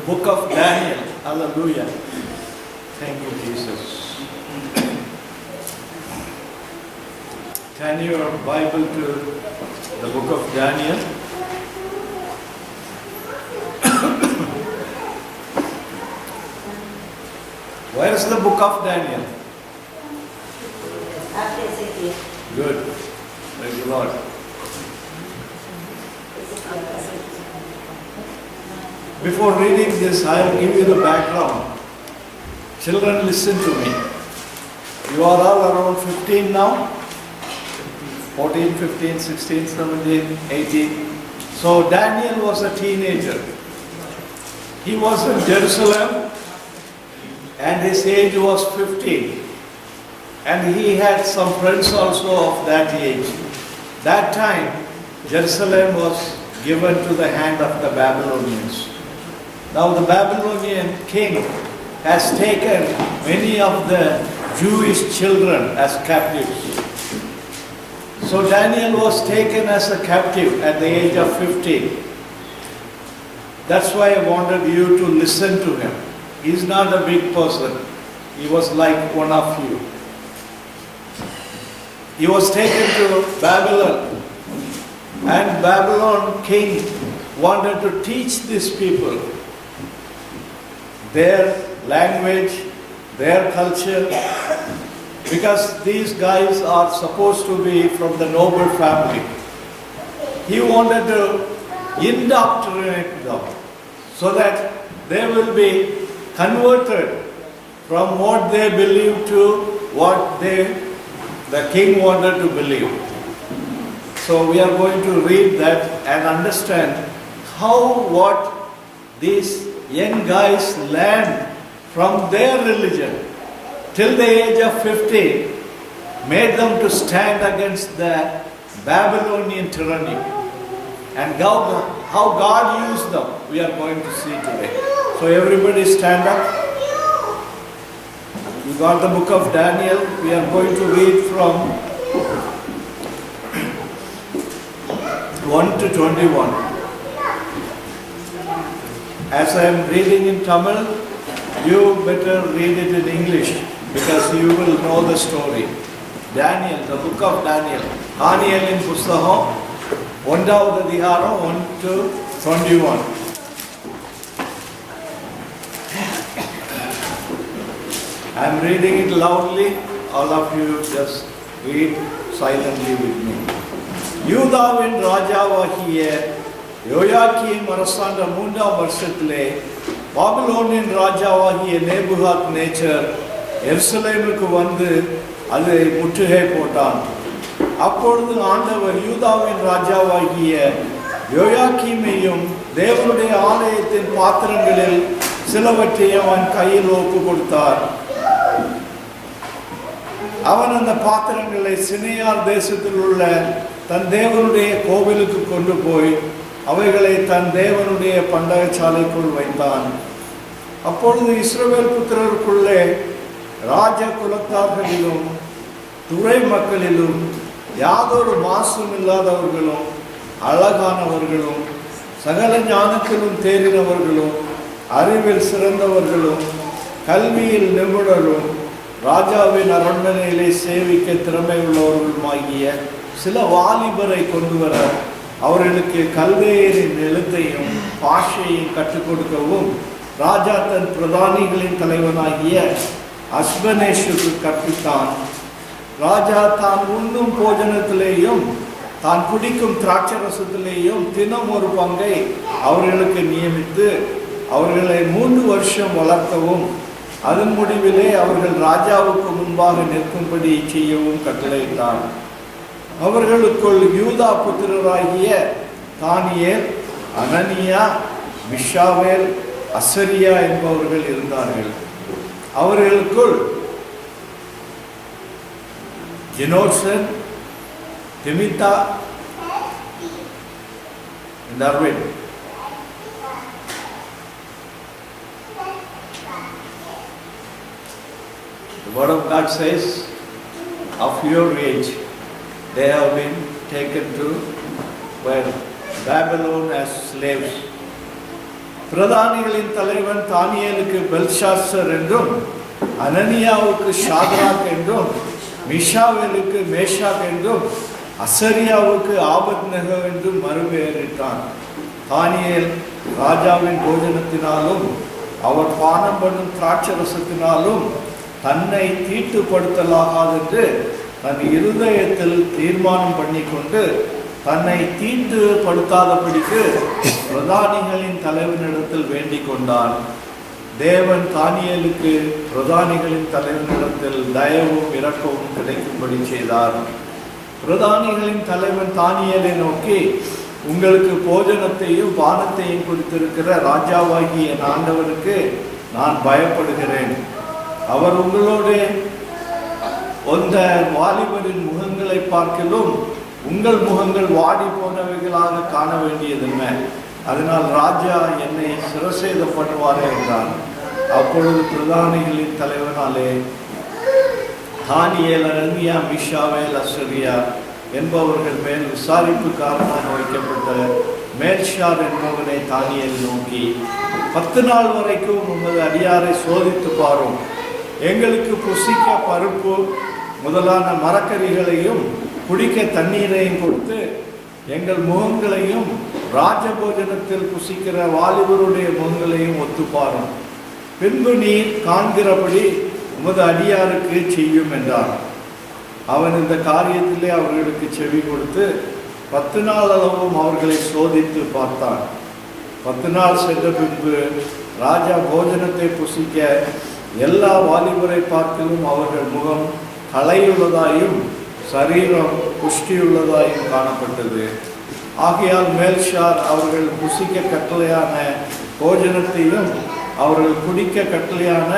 book of Daniel. Hallelujah. Thank you, Jesus. Turn your Bible to the book of Daniel. Where is the book of Daniel? Good. Praise the Lord. Before reading this, I will give you the background. Children, listen to me. You are all around 15 now? 14, 15, 16, 17, 18. So Daniel was a teenager. He was in Jerusalem and his age was 15. And he had some friends also of that age. That time, Jerusalem was given to the hand of the Babylonians. Now the Babylonian king has taken many of the Jewish children as captives. So Daniel was taken as a captive at the age of 15. That's why I wanted you to listen to him. He's not a big person. He was like one of you. He was taken to Babylon, and Babylon king wanted to teach these people their language, their culture, because these guys are supposed to be from the noble family. He wanted to indoctrinate them so that they will be converted from what they believe to what the king wanted to believe. So we are going to read that and understand what these young guys learned from their religion till the age of 15 made them to stand against the Babylonian tyranny. And how God used them, we are going to see today. So everybody stand up. You got the book of Daniel. We are going to read from 1 to 21. As I am reading in Tamil, you better read it in English because you will know the story. Daniel, the book of Daniel. Danielin Pusthaham, 1வது அதிகாரம் 1 to 21. I am reading it loudly. All of you just read silently with me. யூதாவின் ராஜாவாகிய யோயாக்கீம் அரசாண்ட 3ஆம் வருஷத்திலே பாபிலோனின் ராஜாவாகிய நேபுகாத் nature எருசலேமுக்கு வந்து அதை முற்றுகை போட்டான். அப்பொழுது ஆண்டவர் யூதாவின் ராஜாவாகிய யோயாக்கீமையும் தேவனுடைய ஆலயத்தின் பாத்திரங்களில் சிலவற்றை அவன் கையில் ஒப்பு கொடுத்தார். அவன் அந்த பாத்திரங்களை சினையார் தேசத்தில் உள்ள தன் தேவனுடைய கோவிலுக்கு கொண்டு போய் அவைகளை தன் தேவனுடைய பண்டகசாலைக்குள் வைத்தான். அப்பொழுது இஸ்ரவேல் புத்திரருக்குள்ளே ராஜ குலத்தார்களிலும் துறை மக்களிலும் யாதொரு மாசும் இல்லாதவர்களும் அழகானவர்களும் சகல ஞானத்திலும் தேறினவர்களும் அறிவில் சிறந்தவர்களும் கல்வியில் நிபுணரும் ராஜாவின் அரண்மனையிலே சேவிக்க திறமை உள்ளவர்களுமாகிய சில வாலிபரை கொண்டு வர அவர்களுக்கு கல்தேயரின் எழுத்தையும் பாஷையும் கற்றுக் கொடுக்கவும் ராஜா தன் பிரதானிகளின் தலைவனாகிய அஸ்பனேஷுக்கு கற்பித்தான். ராஜா தான் உண்ணும் போஜனத்திலேயும் தான் குடிக்கும் திராட்சரசத்திலேயும் தினம் ஒரு பங்கை அவர்களுக்கு நியமித்து அவர்களை 3 வருஷம் வளர்க்கவும் அதன் முடிவிலே அவர்கள் ராஜாவுக்கு முன்பாக நிற்கும்படி செய்யவும் கட்டளையிட்டான். அவர்களுக்குள் யூதா புத்திரராகிய தானியேல், அனனியா, மிஷாவேல், அசரியா என்பவர்கள் இருந்தார்கள். அவர்களுக்குள் Jenosan, திமித்தா and Arvin. The word of God says, of your age, they have been taken to Babylon as slaves. பிரதானிகளின் தலைவன் தானியேலுக்கு பெல்ஷாத்சர் என்றும், அனனியாவுக்கு ஷாத்ராக் என்றும், மிஷாவேலுக்கு மேஷாக் என்றும், அசரியாவுக்கு ஆபத்நேகோ என்றும் மறுபெயரிட்டான். தானியேல் ராஜாவின் போஜனத்தினாலும் அவர் பானம் பண்ணும் திராட்சரசத்தினாலும் தன்னை தீட்டுப்படுத்தலாகாதென்று தன் இருதயத்தில் தீர்மானம் பண்ணிக்கொண்டு தன்னை தீட்டுப்படுத்தாதபடிக்கு பிரதானிகளின் தலைவனிடத்தில் வேண்டிக் கொண்டான். தேவன் தானியேலுக்கு பிரதானிகளின் தலைவனிடத்தில் தயவும் இரக்கமும் கிடைக்கும்படி செய்தார். பிரதானிகளின் தலைவன் தானியேலை நோக்கி, உங்களுக்கு போஜனத்தையும் பானத்தையும் கொடுத்திருக்கிற ராஜாவாகிய என் ஆண்டவருக்கு நான் பயப்படுகிறேன். அவர் உங்களோடு அந்த வாலிபரின் முகங்களை பார்க்கிலும் உங்கள் முகங்கள் வாடி போனவைகளாக காண வேண்டியதென்ன? அதனால் ராஜா என்னை சிரசேதப்படுவாரே என்றான். அப்பொழுது பிரதானிகளின் தலைவனாலே தானியேல், அனனியா, மிஷாவேல், அசரியா என்பவர்கள் மேல் விசாரிப்புக்காரனாக வைக்கப்பட்ட மேல்ஷார் என்பவனை தானியேல் நோக்கி, 10 நாள் வரைக்கும் உமது அடியாரை சோதித்து பாரும். எங்களுக்கு புசிக்க பருப்பு முதலான மரக்கறிகளையும் குடிக்க தண்ணீரையும் கொடுத்து எங்கள் முகங்களையும் ராஜபோஜனத்தில் புசிக்கிற வாலிபருடைய முகங்களையும் ஒத்துப்பாரும். பின்பு நீர் காண்கிறபடி உமது அடியாருக்கு செய்யும் என்றார். அவன் இந்த காரியத்திலே அவர்களுக்கு செவி கொடுத்து 10 நாள் அளவும் அவர்களை சோதித்து பார்த்தான். 10 நாள் சென்ற பின்பு ராஜா போஜனத்தை புசிக்க எல்லா வாலிபரை பார்க்கிலும் அவர்கள் முகம் களையுள்ளதாயும் சரீரம் புஷ்டியுள்ளதாயும் காணப்பட்டது. ஆகையால் மேல்ஷார் அவர்கள் புசிக்க கட்டளையான போஜனத்தையும் அவர்கள் குடிக்க கட்டளையான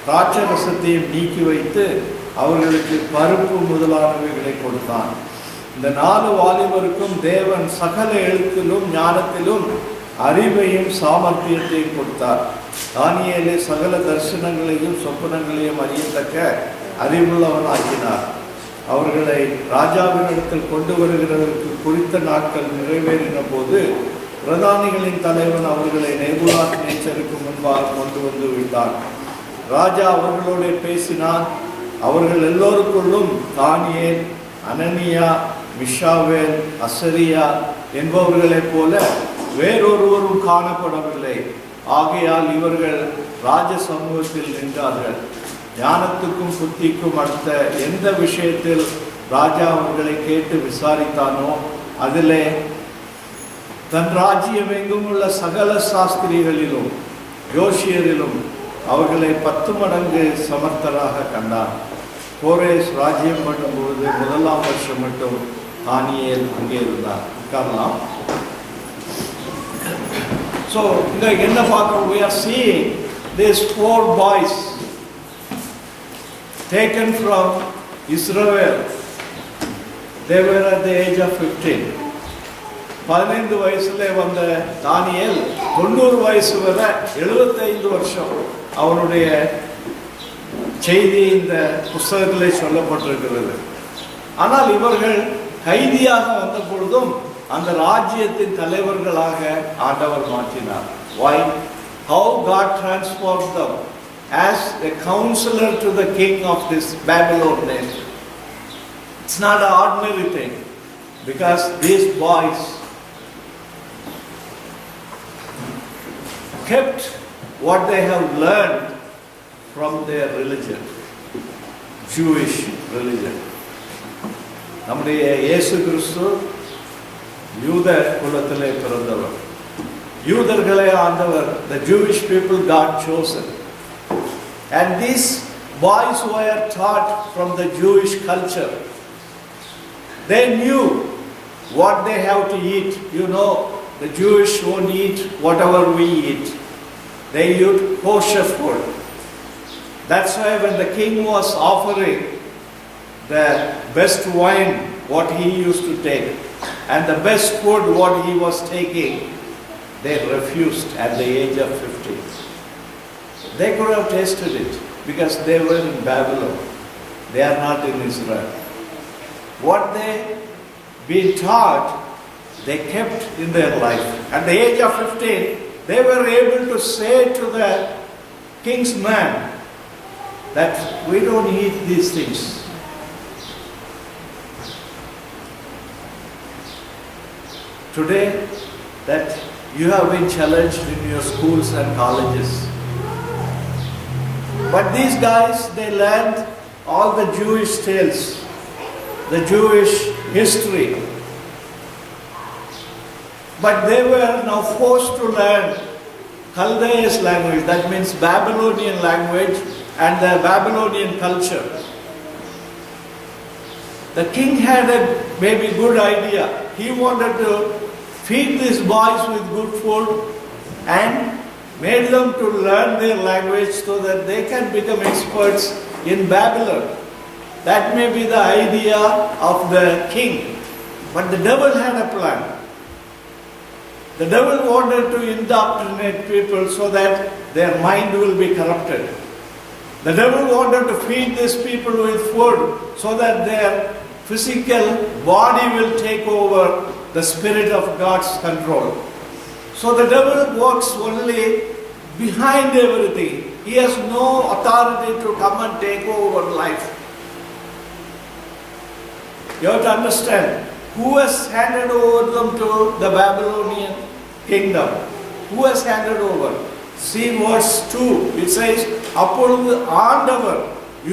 திராட்சரசத்தையும் நீக்கி வைத்து அவர்களுக்கு பருப்பு முதலானவைகளை கொடுத்தான். இந்த 4 வாலிபருக்கும் தேவன் சகல எழுத்திலும் ஞானத்திலும் அறிவையும் சாமர்த்தியத்தையும் கொடுத்தார். தானியேலே சகல தரிசனங்களையும் சொப்பனங்களையும் அறியத்தக்க அறிவுள்ளவன் ஆக்கினார். அவர்களை ராஜாவினிடத்தில் கொண்டு வருகிறதற்கு குறித்த நாட்கள் நிறைவேறின போது பிரதானிகளின் தலைவன் அவர்களை நேபுகாத்நேச்சருக்கு முன்பாக கொண்டு வந்து விட்டான். ராஜா அவர்களோடு பேசினான். அவர்கள் எல்லோருக்குள்ளும் தானியேல், அனனியா, மிஷாவேல், அசரியா என்பவர்களைப் போல வேறொருவரும் காணப்படவில்லை. ஆகையால் இவர்கள் ராஜ சமூகத்தில் நின்றார்கள். ஞானத்துக்கும் புத்திக்கும் அடுத்த எந்த விஷயத்தில் ராஜா அவர்களை கேட்டு விசாரித்தானோ அதிலே தன் ராஜ்யம் எங்கும் உள்ள சகல சாஸ்திரிகளிலும் ஜோஷியரிலும் அவர்களை 10 மடங்கு சமர்த்தராக கண்டார். கோரேஸ் ராஜ்யம் பண்ணும்பொழுது 1ஆம் வருஷம் மட்டும் தானியேல் அங்கே இருந்தார். உட்காரலாம். So இங்க என்ன பார்க்கிறோம்? We are seeing these 4 boys taken from Israel. They were at the age of 15. 15 வயசுல வந்த தானியேல் 90 வயசு வரை 75 வருஷம் அவருடைய செய்தி இந்த புஸ்தகத்திலே சொல்லப்பட்டிருக்கிறது. ஆனால் இவர்கள் கைதியாக வந்த பொழுதும் அந்த ராஜ்யத்தின் தலைவர்களாக ஆண்டவர் மாற்றினார். Why? How God transformed them as a counselor to the king of this Babylon nation. It's not an ordinary thing, because these boys kept what they have learned from their religion, Jewish religion. நம்முடைய இயேசு கிறிஸ்து யூத குலத்திலே பிறந்தவர். யூதர்களை ஆண்டவர், the Jewish people God chosen. And these boys were taught from the Jewish culture. They knew what they have to eat. You know, the Jewish won't eat whatever we eat. They eat kosher food. That's why when the king was offering the best wine, what he used to take, and the best food, what he was taking, they refused at the age of 50. They could have tasted it because they were in Babylon. They are not in Israel. What they been taught, they kept in their life. At the age of 15, they were able to say to the king's man that we don't eat these things. Today, that you have been challenged in your schools and colleges. But these guys, they learned all the Jewish tales, the Jewish history. But they were now forced to learn Chaldees language, that means Babylonian language and the Babylonian culture. The king had a maybe good idea. He wanted to feed these boys with good food and made them to learn their language so that they can become experts in Babylon. That may be the idea of the king. But the devil had a plan. The devil wanted to indoctrinate people so that their mind will be corrupted. The devil wanted to feed these people with food so that their physical body will take over the Spirit of God's control. So the devil works only behind everything. He has no authority to come and take over life. You have to understand, who has handed over them to the Babylonian kingdom? Who has handed over? See verse 2. It says, அப்பொழுது ஆண்டவர்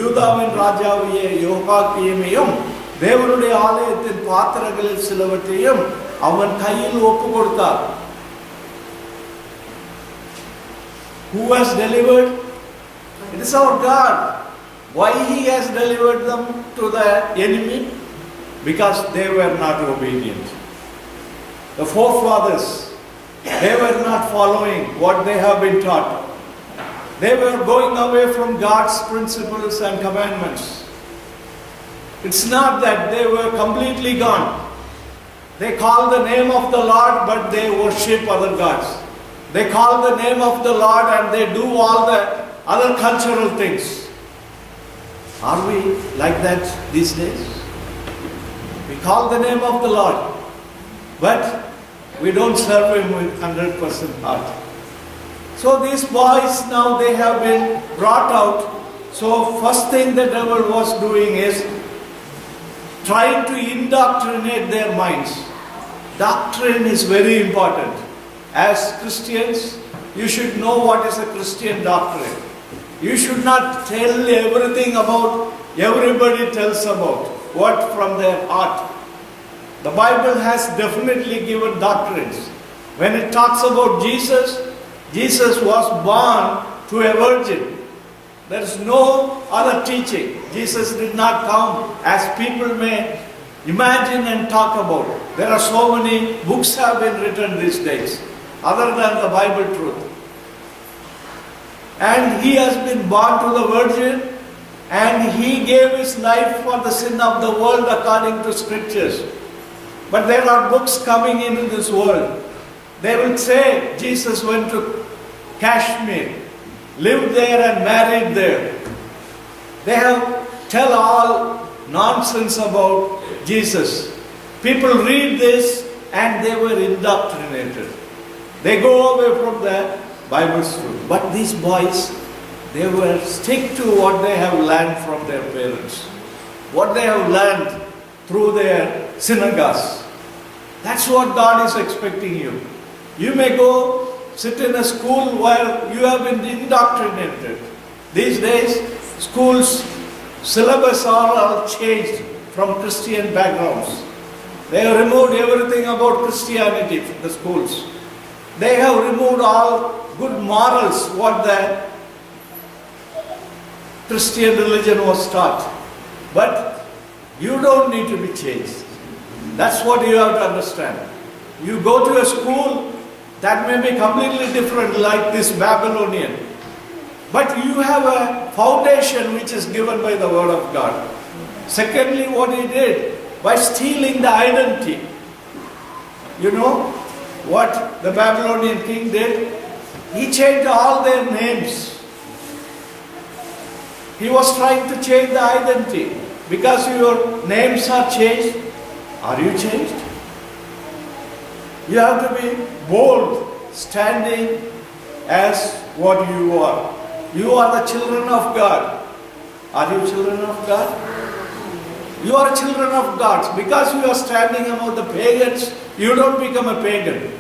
யூதாவின் ராஜாவிய யோகாக்கியமையும் தேவனுடைய ஆலயத்தின் பாத்திரங்களில் சிலவற்றையும் அவன் கையில் ஒப்பு கொடுத்தார். Who has delivered? It is our God. Why he has delivered them to the enemy? Because they were not obedient. The forefathers, they were not following what they have been taught. They were going away from God's principles and commandments. It's not that they were completely gone. They call the name of the Lord, but they worship other gods. They call the name of the Lord and they do all the other cultural things. Are we like that these days? We call the name of the Lord, but we don't serve Him with 100% heart. So these boys now, they have been brought out. So first thing the devil was doing is trying to indoctrinate their minds. Doctrine is very important. As Christians, you should know what is a Christian doctrine. You should not tell everything about everybody tells about, what from their heart. The Bible has definitely given doctrines. When it talks about Jesus, Jesus was born to a virgin. There is no other teaching. Jesus did not come as people may imagine and talk about. There are so many books have been written these days, other than the Bible truth. And He has been born to the virgin, and He gave His life for the sin of the world according to scriptures. But there are books coming in this world. They will say Jesus went to Kashmir, lived there and married there. They have tell all nonsense about Jesus. People read this and they were indoctrinated. They go away from the Bible's truth. But these boys, they were stick to what they have learned from their parents, what they have learned through their synagogues. That's what God is expecting you. You may go sit in a school where you have been indoctrinated. These days, schools' syllabus are all changed from Christian backgrounds. They have removed everything about Christianity from the schools. They have removed all good morals, what the Christian religion was taught. But you don't need to be changed. That's what you have to understand. You go to a school that may be completely different, like this Babylonian. But you have a foundation which is given by the Word of God. Secondly, what he did, by stealing the identity. You know what the Babylonian king did? He changed all their names. He was trying to change the identity. Because your names are changed, are you changed? You have to be bold, standing as what you are. You are the children of God. Are you children of God? You are children of God. Because you are standing among the pagans, you don't become a pagan.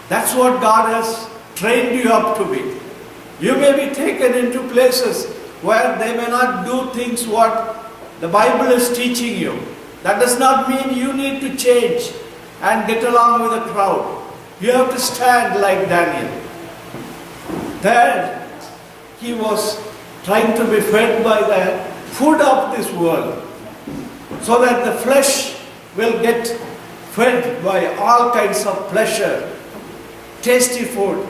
That's what God has trained you up to be. You may be taken into places where they may not do things what the Bible is teaching you. That does not mean you need to change and get along with the crowd. You have to stand like Daniel. There, he was trying to be fed by the food of this world, so that the flesh will get fed by all kinds of pleasure, tasty food,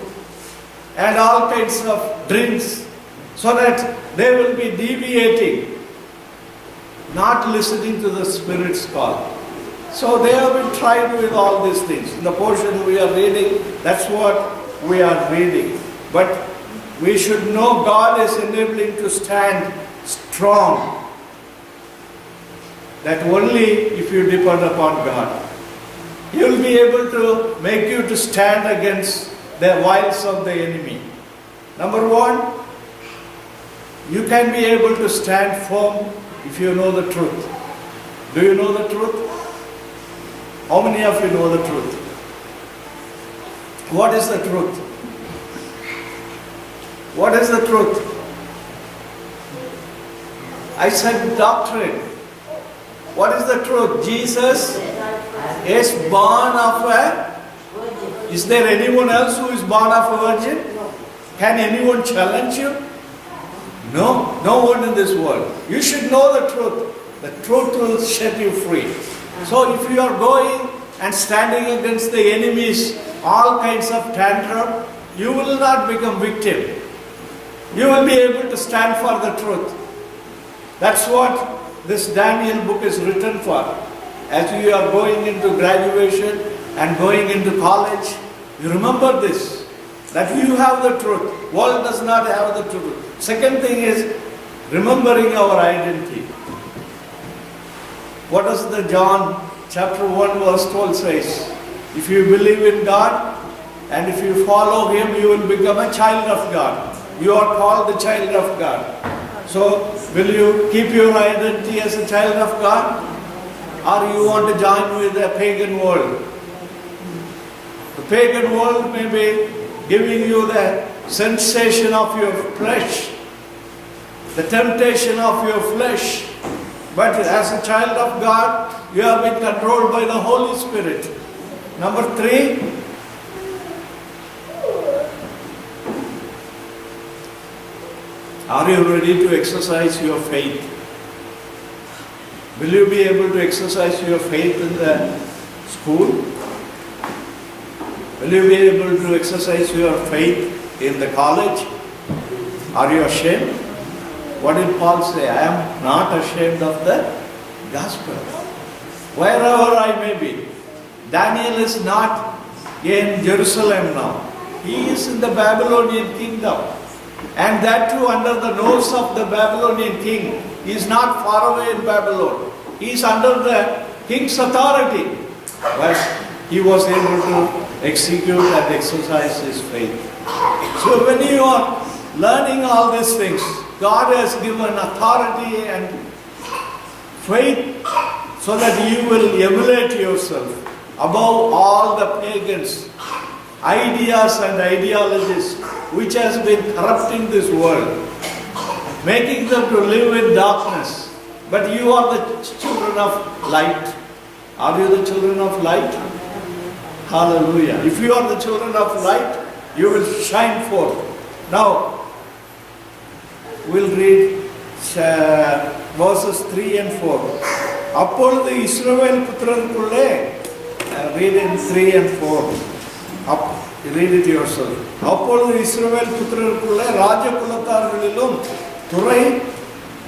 and all kinds of drinks, so that they will be deviating, not listening to the Spirit's call. So they have been tried with all these things. In the portion we are reading, that's what we are reading. But we should know God is enabling to stand strong. That only if you depend upon God. He will be able to make you to stand against the wiles of the enemy. Number one, you can be able to stand firm if you know the truth. Do you know the truth? How many of you know the truth? What is the truth? What is the truth? I said doctrine. What is the truth? Jesus is born of a... Is there anyone else who is born of a virgin? Can anyone challenge you? No, no one in this world. You should know the truth. The truth will set you free. So if you are going and standing against the enemies, all kinds of tantrum, you will not become victim. You will be able to stand for the truth. That's what this Daniel book is written for. As you are going into graduation and going into college, you remember this, that you have the truth. World does not have the truth. Second thing is remembering our identity. What does the John chapter 1 verse 12 says? If you believe in God and if you follow Him, you will become a child of God. You are called the child of God. So, will you keep your identity as a child of God? Or you want to join with the pagan world? The pagan world may be giving you the sensation of your flesh, the temptation of your flesh. But as a child of God, you have been controlled by the Holy Spirit. Number 3, are you ready to exercise your faith? Will you be able to exercise your faith in the school? Will you be able to exercise your faith in the college? Are you ashamed? What did Paul say? I am not ashamed of the gospel. Wherever I may be. Daniel is not in Jerusalem now. He is in the Babylonian kingdom. And that too under the nose of the Babylonian king. He is not far away in Babylon. He is under the king's authority. But he was able to execute and exercise his faith. So when you are learning all these things, God has given authority and faith so that you will emulate yourself above all the pagans, ideas and ideologies which has been corrupting this world, making them to live in darkness. But you are the children of light. Are you the children of light? Hallelujah. If you are the children of light, you will shine forth. Now, we'll read verses 3 and 4. அப்பொழுது இஸ்ரவேல் புத்திரருக்குள்ளே, read in 3 and 4. Read it yourself. அப்பொழுது இஸ்ரவேல் புத்திரருக்குள்ளே ராஜகுலத்தார்களிலும் துறை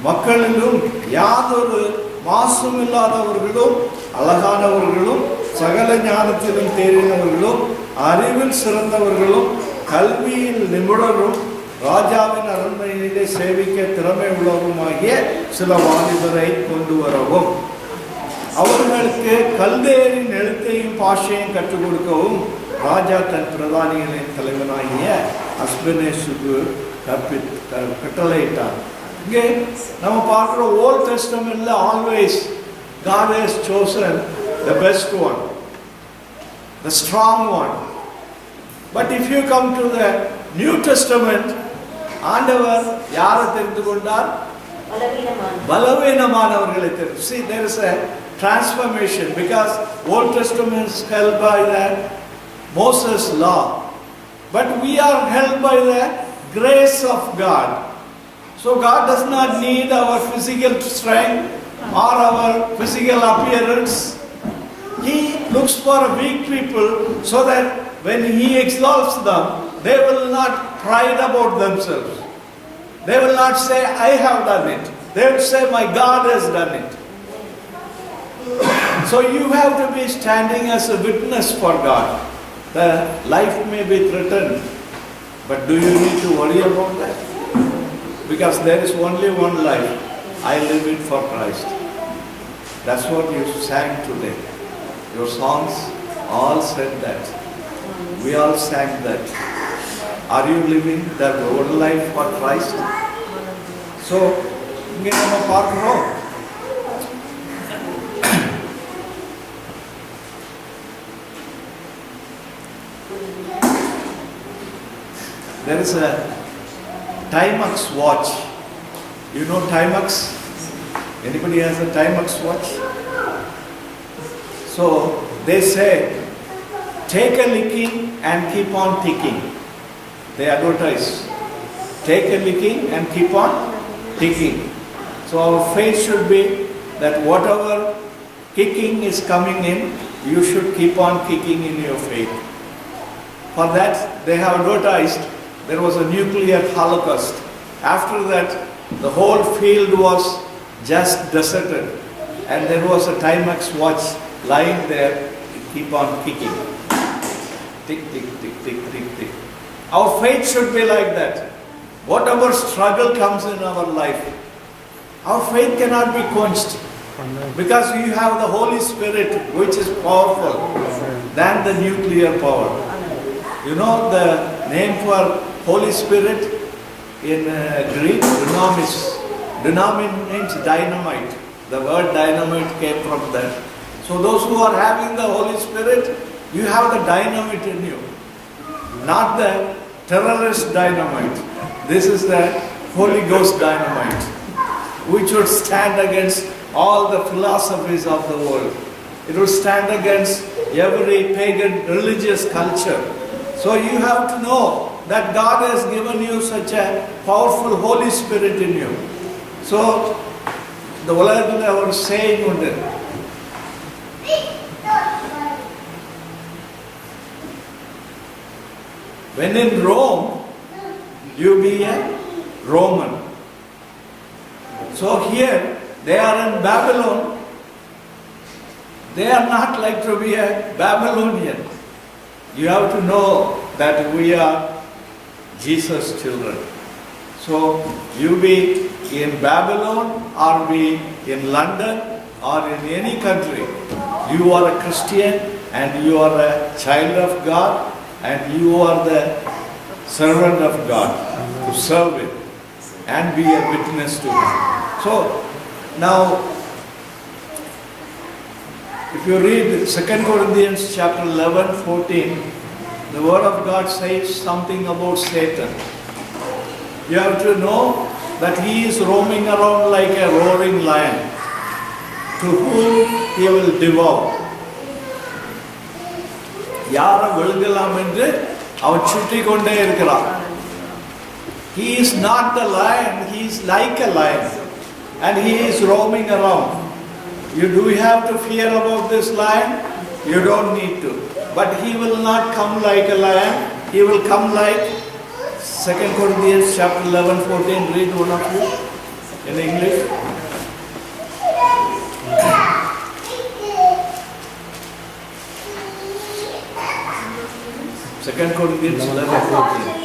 மக்களிலும் யாதொரு மாசுமில்லாதவர்களும் அழகானவர்களும் சகல ஞானத்திலும் தேறினவர்களும் அறிவில் சிறந்தவர்களும் கல்வியில் நிபுணரும் ராஜாவின் அரண்மனையிலே சேவிக்க திறமை உள்ளவருமாகிய சில வாலிபரை கொண்டு வரவும், அவர்களுக்கு கல்தேரின் எழுத்தையும் பாஷையும் கற்றுக் கொடுக்கவும் ராஜா தன் பிரதானிகளின் தலைவனாகிய அஸ்பெனேசுக்கு கட்டளையிட்டான். இங்கே நம்ம பார்க்குற ஓல்ட் டெஸ்டமெண்ட்ல always God has chosen the best one, the strong one. But if you come to the New Testament, ஆண்டவர் யாரை தெரிந்து கொண்டார்? பலவீனமானவர்களை தெரிந்து. See, there is a transformation because Old Testament is held by the Moses law, but we are held by the grace of God. So God does not need our physical strength or our physical appearance. He looks for weak people so that when He exalts them, they will not pride about themselves. They will not say, I have done it. They will say, my God has done it. So you have to be standing as a witness for God. The life may be threatened, but do you need to worry about that? Because there is only one life. I live it for Christ. That's what you sang today. Your songs all said that. We all sang that. Are you living that old life for Christ? So, இங்கே நம்ம பார்க்கிறோம், there is a Timex watch. You know Timex? Anybody has a Timex watch? So they say, take a licking and keep on ticking. They advertise. Take a licking and keep on ticking. So our faith should be that whatever kicking is coming in, you should keep on kicking in your faith. For that, they have advertised there was a nuclear holocaust. After that, the whole field was just deserted, and there was a Timex watch lying there. Keep on kicking. Tick, tick, tick, tick, tick, tick. Our faith should be like that. Whatever struggle comes in our life, our faith cannot be quenched. Because you have the Holy Spirit, which is powerful than the nuclear power. You know the name for Holy Spirit in Greek? Dynamis. Dynamis means dynamite. The word dynamite came from that. So those who are having the Holy Spirit, you have the dynamite in you. Not the terrorist dynamite. This is the Holy Ghost dynamite, which would stand against all the philosophies of the world. It will stand against every pagan religious culture. So you have to know that God has given you such a powerful Holy Spirit in you. So the உலகத்தில் அவர் saying உண்டு, when in Rome, you be a Roman. So here, they are in Babylon. They are not like to be a Babylonian. You have to know that we are Jesus' children. So you be in Babylon or be in London or in any country, you are a Christian and you are a child of God and you are the servant of God to serve Him and be a witness to Him. So now, if you read 2 Corinthians chapter 11, 14, the Word of God says something about Satan. You have to know that he is roaming around like a roaring lion, to whom he will devour. யாரை விழுங்கலாம் என்று அவன் சுற்றி கொண்டே இருக்கிறான். He is not the lion, he is like a lion, and he is roaming around. Do you have to fear about this lion? You don't need to. But he will not come like a lion, he will come like 2 Corinthians chapter 11, 14. Read one of you in English. Second Corinthians 11, 14.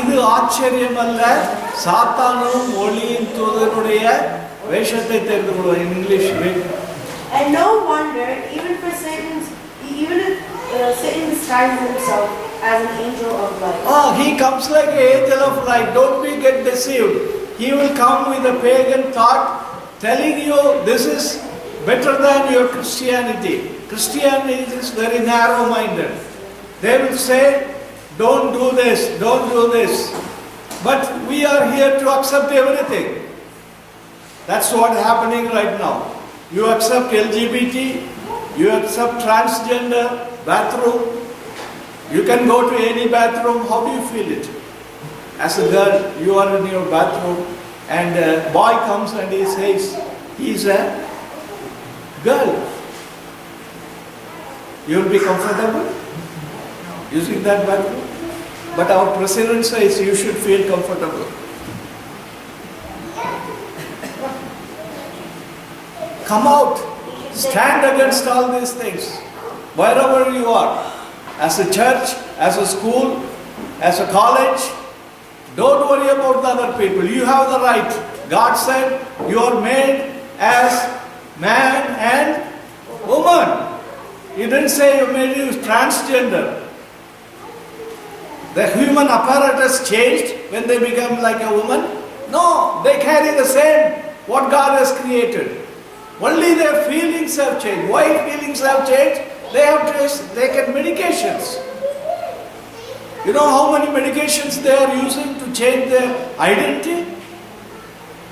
இது ஆச்சரியம் அல்ல, சாத்தானும் ஒளியின் தூதனுடைய வேஷத்தை தெரிந்து கொள்வார். In English, read. And no wonder, even if Satan disguises himself as an angel of light. He comes like an angel of light. Don't be get deceived. He will come with a pagan thought, telling you this is better than your Christianity. Christianity is very narrow-minded. They will say, don't do this, don't do this. But we are here to accept everything. That's what's happening right now. You accept LGBT, you accept transgender, bathroom. You can go to any bathroom. How do you feel it? As a girl, you are in your bathroom and a boy comes and he says, he's a girl. You'll be comfortable using that bathroom? But our president says you should feel comfortable. Come out. Stand against all these things. Wherever you are. As a church, as a school, as a college. Don't worry about the other people. You have the right. God said you are made as man and woman. He didn't say you made you transgender. The human apparatus changed when they become like a woman? No, they carry the same what God has created. Only their feelings have changed. Why feelings have changed? They have taken medications. You know how many medications they are using to change their identity?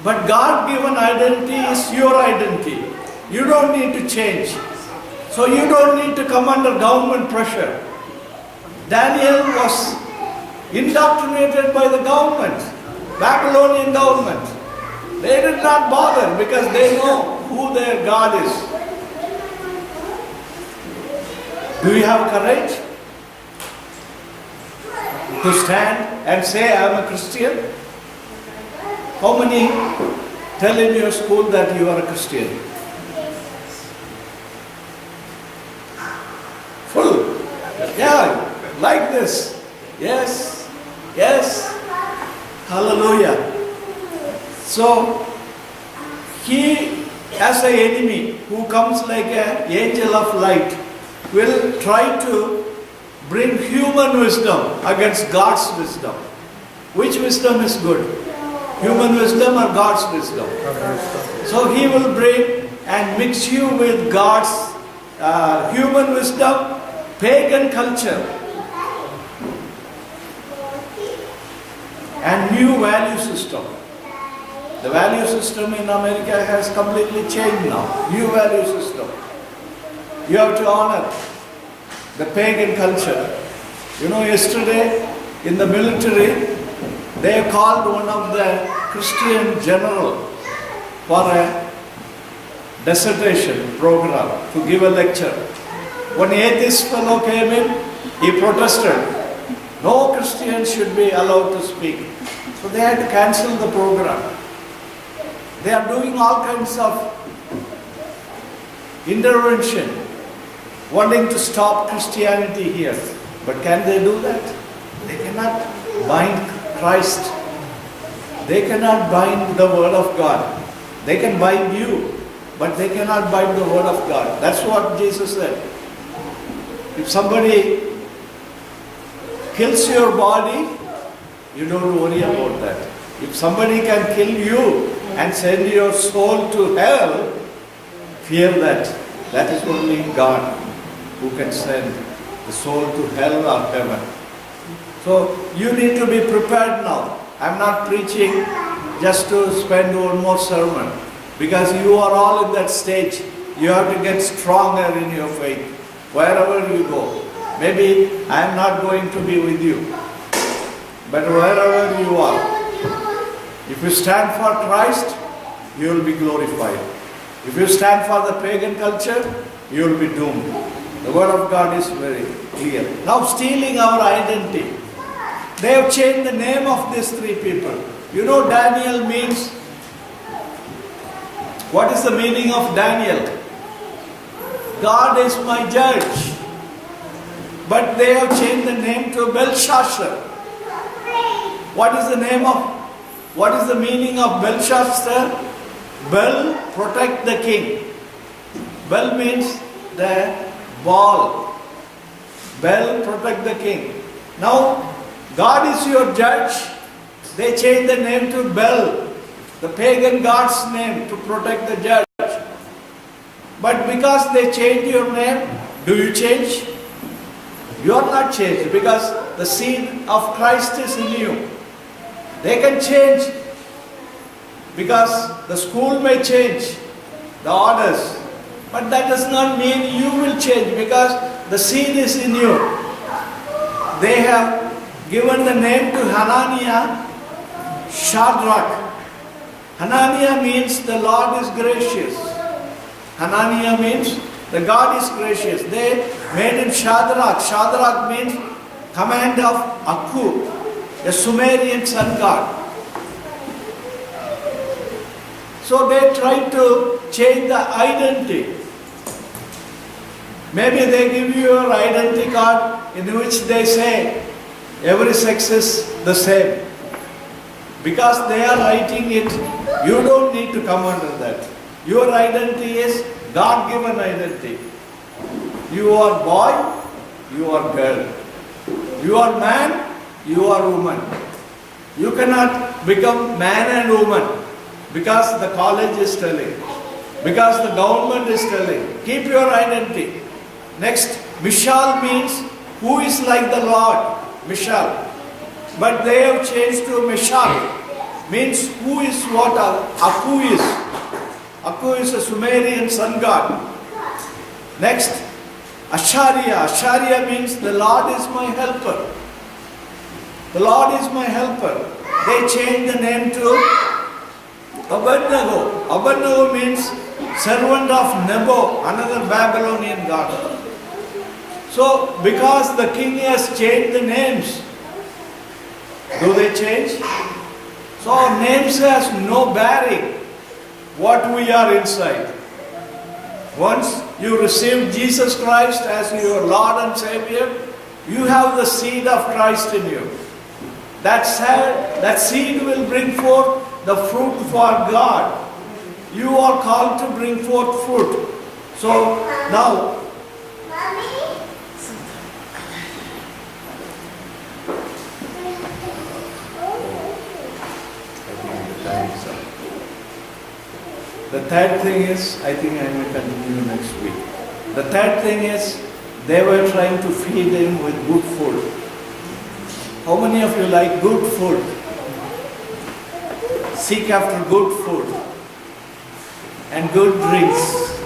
But God-given identity is your identity. You don't need to change. So you don't need to come under government pressure. Daniel was indoctrinated by the government, Babylonian government. They did not bother because they know who their God is. Do you have courage to stand and say, I am a Christian? How many tell in your school that you are a Christian? Full. Yeah, like this. Yes, yes. Hallelujah. So, he as an enemy who comes like an angel of light will try to bring human wisdom against God's wisdom. Which wisdom is good? Human wisdom or God's wisdom? So he will bring and mix you with God's human wisdom, pagan culture, and new value system. The value system in America has completely changed now. New value system. You have to honor the pagan culture. You know, yesterday in the military, they called one of the Christian general for a dissertation program to give a lecture. When atheist fellow came in, he protested. No Christian should be allowed to speak. So they had to cancel the program. They are doing all kinds of intervention, wanting to stop Christianity here. But can they do that? They cannot bind Christ. They cannot bind the word of God. They can bind you, but they cannot bind the word of God. That's what Jesus said. If somebody kills your body, you don't worry about that. If somebody can kill you and send your soul to hell, fear that. That is only God who can send the soul to hell or heaven. So you need to be prepared now. I'm not preaching just to spend one more sermon, because you are all in that stage. You have to get stronger in your faith wherever you go. Maybe I am not going to be with you, but wherever you are, if you stand for Christ, you will be glorified. If you stand for the pagan culture, you will be doomed. The word of God is very clear. Now, stealing our identity. They have changed the name of these three people. You know, Daniel means, what is the meaning of Daniel? God is my judge. But they have changed the name to Belshazzar. What is the meaning of Belshazzar? Bel, protect the king. Bell means the ball. Bell protect the king. Now, God is your judge. They changed the name to Bel, the pagan god's name, to protect the judge. But because they changed your name, do you change? You are not changed because the seed of Christ is in you. They can change because the school may change the orders, but that does not mean you will change because the seed is in you. They have given the name to Hananiah, Shadrach. Hananiah means the Lord is gracious. Hananiah means the God is gracious. They made him Shadrach. Shadrach means command of Aku, a Sumerian sun god. So they tried to change the identity. Maybe they give you your identity card in which they say every sex is the same. Because they are writing it, you don't need to come under that. Your identity is God-given identity. You are boy, you are girl. You are man, you are woman. You cannot become man and woman because the college is telling, because the government is telling. Keep your identity. Next, Mishal means who is like the Lord. Mishal. But they have changed to Meshach, means who is what Aku is. Aku is a Sumerian sun god. Next, Ashariya. Ashariya means the Lord is my helper. The Lord is my helper. They changed the name to Abednego. Abednego means servant of Nebo, another Babylonian god. So, because the king has changed the names, do they change? So our names has no bearing what we are inside. Once you receive Jesus Christ as your Lord and Savior, you have the seed of Christ in you. That seed will bring forth the fruit for God. You are called to bring forth fruit. So now, the third thing is, I think I will continue next week. The third thing is, they were trying to feed him with good food. How many of you like good food? Seek after good food and good drinks.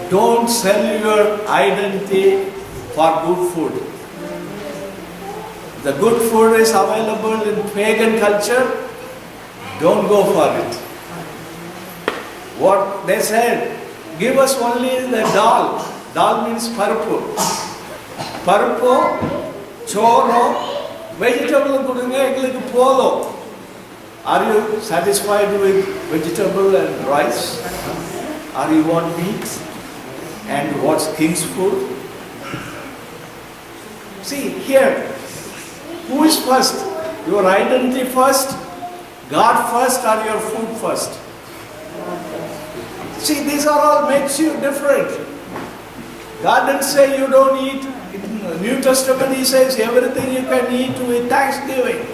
Don't sell your identity for good food. The good food is available in pagan culture. Don't go for it. What they said, give us only the dal. Dal means paruppu. Paruppu, choro, vegetable kudunga engalukku polo. Are you satisfied with vegetable and rice? Or you want meat? And what's king's food? See here, who is first? Your identity first, God first, or your food first? See, these are all makes you different. God didn't say you don't eat. In the New Testament He says everything you can eat with thanksgiving.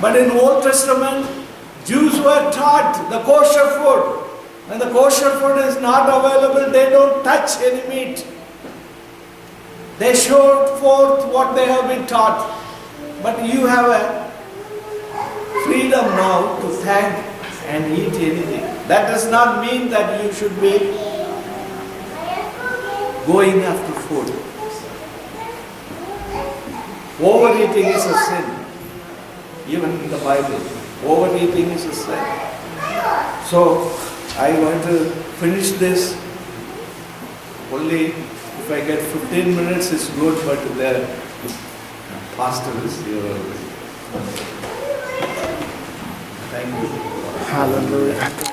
But in Old Testament, Jews were taught the kosher food. When the kosher food is not available, they don't touch any meat. They showed forth what they have been taught. But you have a freedom now to thank and eat anything. That does not mean that you should be going after food. Overeating is a sin. Even in the Bible, overeating is a sin. So, I want to finish this. Only if I get 15 minutes is good, but the pastor is here already. Thank you. Hallelujah.